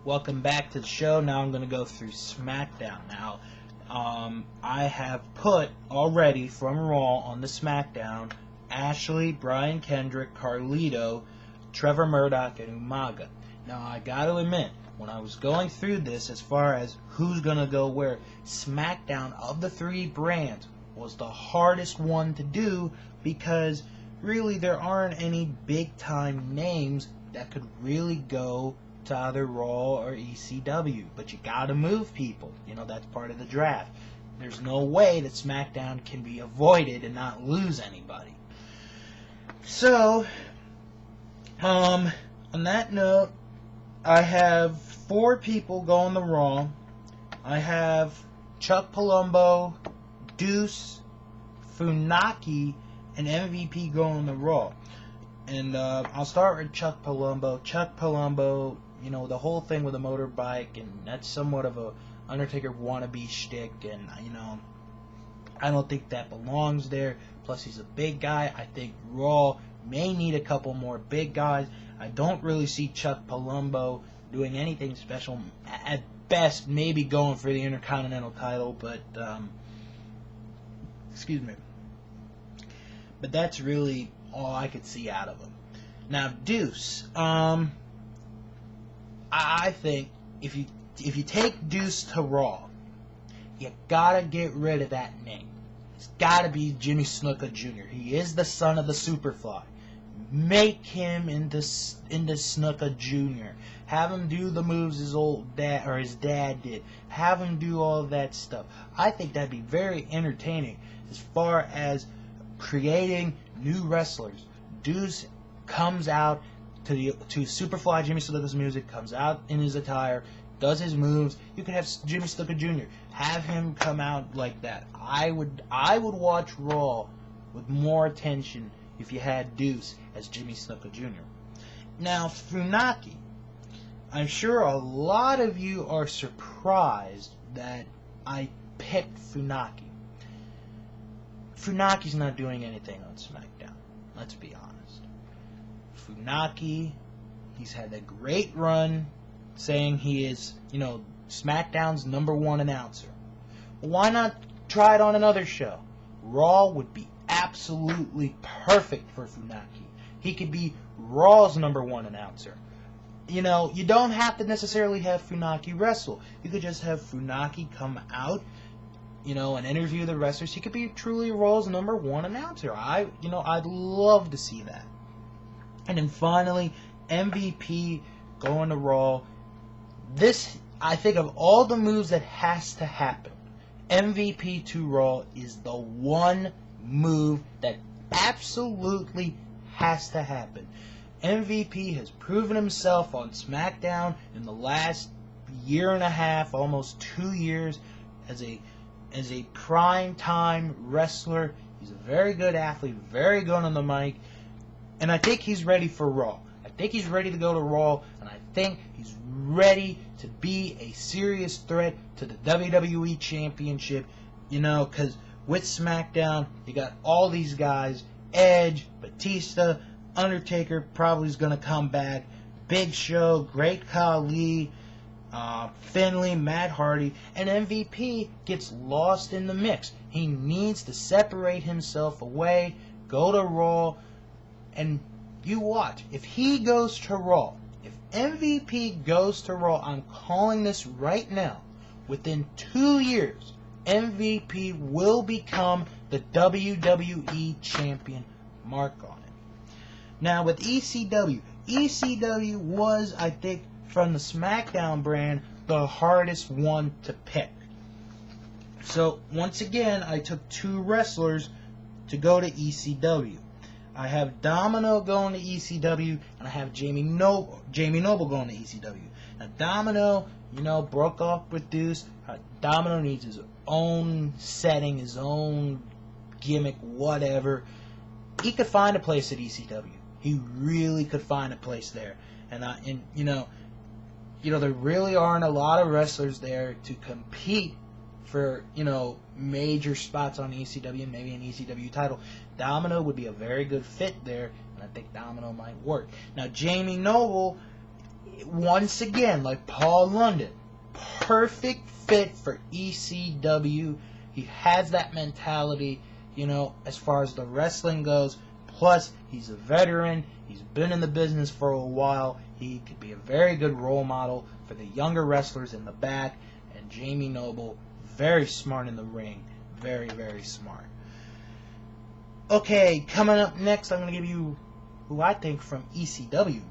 Welcome back to the show. Now I'm going to go through SmackDown. Now, I have put already from Raw on the SmackDown Ashley, Brian Kendrick, Carlito, Trevor Murdoch, and Umaga. Now, I got to admit, when I was going through this as far as who's going to go where, SmackDown of the three brands was the hardest one to do because really there aren't any big-time names that could really go to either Raw or ECW. But you gotta move people. You know, that's part of the draft. There's no way that SmackDown can be avoided and not lose anybody. So, on that note, I have 4 people going to Raw. I have Chuck Palumbo, Deuce, Funaki, and MVP going to Raw. And I'll start with Chuck Palumbo. Chuck Palumbo, you know, the whole thing with the motorbike, and that's somewhat of a Undertaker wannabe shtick, and, you know, I don't think that belongs there. Plus, he's a big guy. I think Raw may need a couple more big guys. I don't really see Chuck Palumbo doing anything special. At best, maybe going for the Intercontinental title, but, excuse me. But that's really all I could see out of him. Now, Deuce, I think if you take Deuce to Raw, you gotta get rid of that name. It's gotta be Jimmy Snuka Jr. He is the son of the Superfly. Make him into Snuka Jr. Have him do the moves his dad did. Have him do all that stuff. I think that'd be very entertaining as far as creating new wrestlers. Deuce comes out to Superfly Jimmy Snuka's music, comes out in his attire, does his moves. You could have Jimmy Snuka Jr. Have him come out like that. I would watch Raw with more attention if you had Deuce as Jimmy Snuka Jr. Now, Funaki. I'm sure a lot of you are surprised that I picked Funaki. Funaki's not doing anything on SmackDown. Let's be honest. Funaki, he's had a great run saying he is, you know, SmackDown's #1 announcer. Why not try it on another show? Raw would be absolutely perfect for Funaki. He could be Raw's #1 announcer. You know, you don't have to necessarily have Funaki wrestle. You could just have Funaki come out, you know, and interview the wrestlers. He could be truly Raw's #1 announcer. I'd love to see that. And then finally, MVP going to Raw. This, I think, of all the moves that has to happen, MVP to Raw is the one move that absolutely has to happen. MVP has proven himself on SmackDown in the last year and a half, almost 2 years, as a prime time wrestler. He's a very good athlete, very good on the mic, and I think he's ready for Raw. I think he's ready to go to Raw, and I think he's ready to be a serious threat to the WWE Championship, you know, because with SmackDown, you got all these guys, Edge, Batista, Undertaker probably is going to come back, Big Show, Great Khali, Finlay, Matt Hardy, and MVP gets lost in the mix. He needs to separate himself away, go to Raw, and you watch. If he goes to Raw, if MVP goes to Raw, I'm calling this right now, within 2 years, MVP will become the WWE Champion. Mark on it. Now with ECW was, I think, from the SmackDown brand, the hardest one to pick. So, once again, I took 2 wrestlers to go to ECW. I have Domino going to ECW, and I have Jamie Noble going to ECW. Now, Domino, you know, broke off with Deuce. Domino needs his own setting, his own gimmick, whatever. He could find a place at ECW. He really could find a place there. And you know, there really aren't a lot of wrestlers there to compete for, you know, major spots on ECW and maybe an ECW title. Domino would be a very good fit there, and I think Domino might work. Now, Jamie Noble, once again, like Paul London, perfect fit for ECW. He has that mentality, as far as the wrestling goes. Plus, he's a veteran. He's been in the business for a while. He could be a very good role model for the younger wrestlers in the back. And Jamie Noble, very smart in the ring. Very, very smart. Okay, coming up next, I'm going to give you who I think from ECW